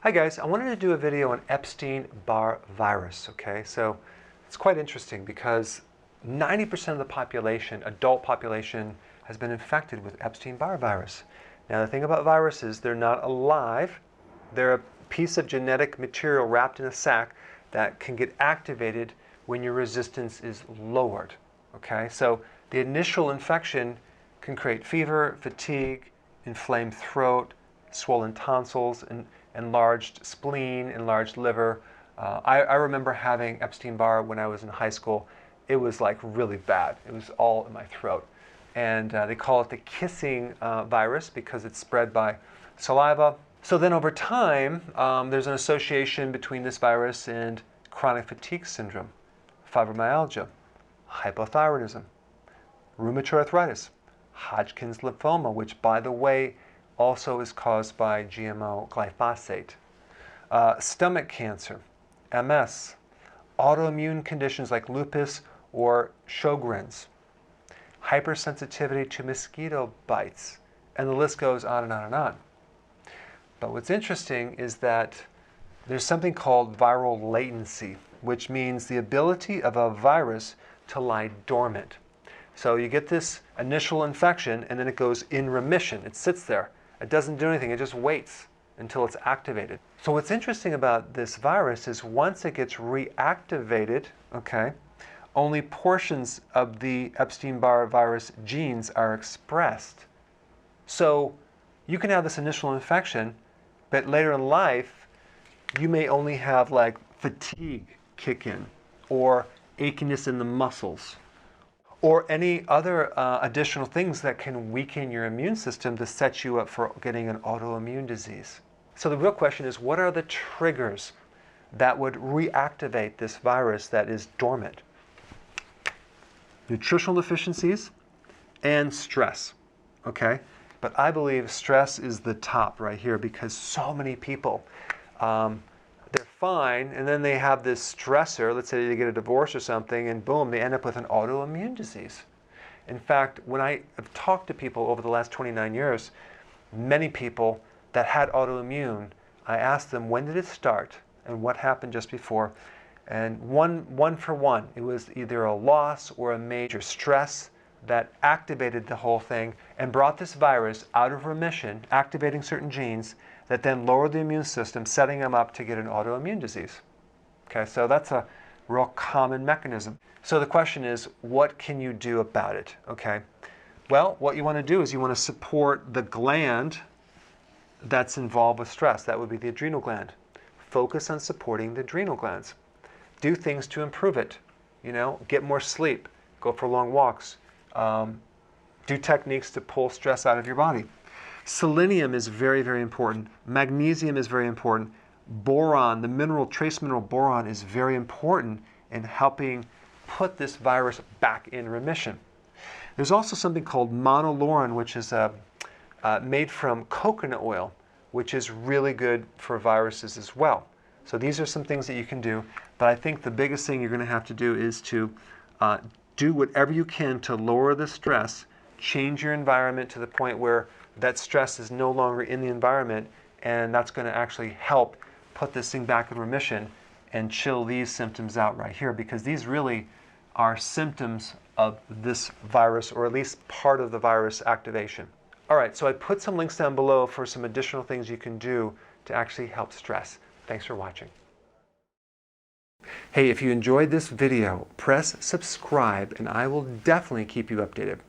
Hi guys, I wanted to do a video on Epstein Barr Virus, okay? So it's quite interesting because 90% of the population, adult population, has been infected with Epstein Barr Virus. Now the thing about viruses, they're not alive. They're a piece of genetic material wrapped in a sac that can get activated when your resistance is lowered, okay? So the initial infection can create fever, fatigue, inflamed throat, swollen tonsils, and enlarged spleen, enlarged liver. I remember having Epstein-Barr when I was in high school. It was like really bad. It was all in my throat. And they call it the kissing virus because it's spread by saliva. So then over time, there's an association between this virus and chronic fatigue syndrome, fibromyalgia, hypothyroidism, rheumatoid arthritis, Hodgkin's lymphoma, which by the way, also is caused by GMO glyphosate, stomach cancer, MS, autoimmune conditions like lupus or Sjogren's, hypersensitivity to mosquito bites, and the list goes on and on and on. But what's interesting is that there's something called viral latency, which means the ability of a virus to lie dormant. So you get this initial infection and then it goes in remission. It sits there. It doesn't do anything. It just waits until it's activated. So what's interesting about this virus is once it gets reactivated, okay, only portions of the Epstein-Barr virus genes are expressed. So you can have this initial infection, but later in life, you may only have like fatigue kick in or achiness in the muscles, or any other additional things that can weaken your immune system to set you up for getting an autoimmune disease. So the real question is, what are the triggers that would reactivate this virus that is dormant? Nutritional deficiencies and stress, okay? But I believe stress is the top right here because so many people, they're fine, and then they have this stressor, let's say they get a divorce or something, and boom, they end up with an autoimmune disease. In fact, when I have talked to people over the last 29 years, many people that had autoimmune, I asked them, when did it start and what happened just before? And one for one, it was either a loss or a major stress that activated the whole thing and brought this virus out of remission, activating certain genes that then lowered the immune system, setting them up to get an autoimmune disease. Okay, so that's a real common mechanism. So the question is, what can you do about it? Okay, well, what you want to do is you want to support the gland that's involved with stress. That would be the adrenal gland. Focus on supporting the adrenal glands. Do things to improve it. You know, get more sleep, go for long walks, do techniques to pull stress out of your body. Selenium is very, very important. Magnesium is very important. Boron, the mineral, trace mineral boron, is very important in helping put this virus back in remission. There's also something called monolaurin, which is made from coconut oil, which is really good for viruses as well. So these are some things that you can do, but I think the biggest thing you're going to have to do is to do whatever you can to lower the stress, change your environment to the point where that stress is no longer in the environment, and that's going to actually help put this thing back in remission and chill these symptoms out right here, because these really are symptoms of this virus, or at least part of the virus activation. All right, so I put some links down below for some additional things you can do to actually help stress. Thanks for watching. Hey, if you enjoyed this video, press subscribe and I will definitely keep you updated.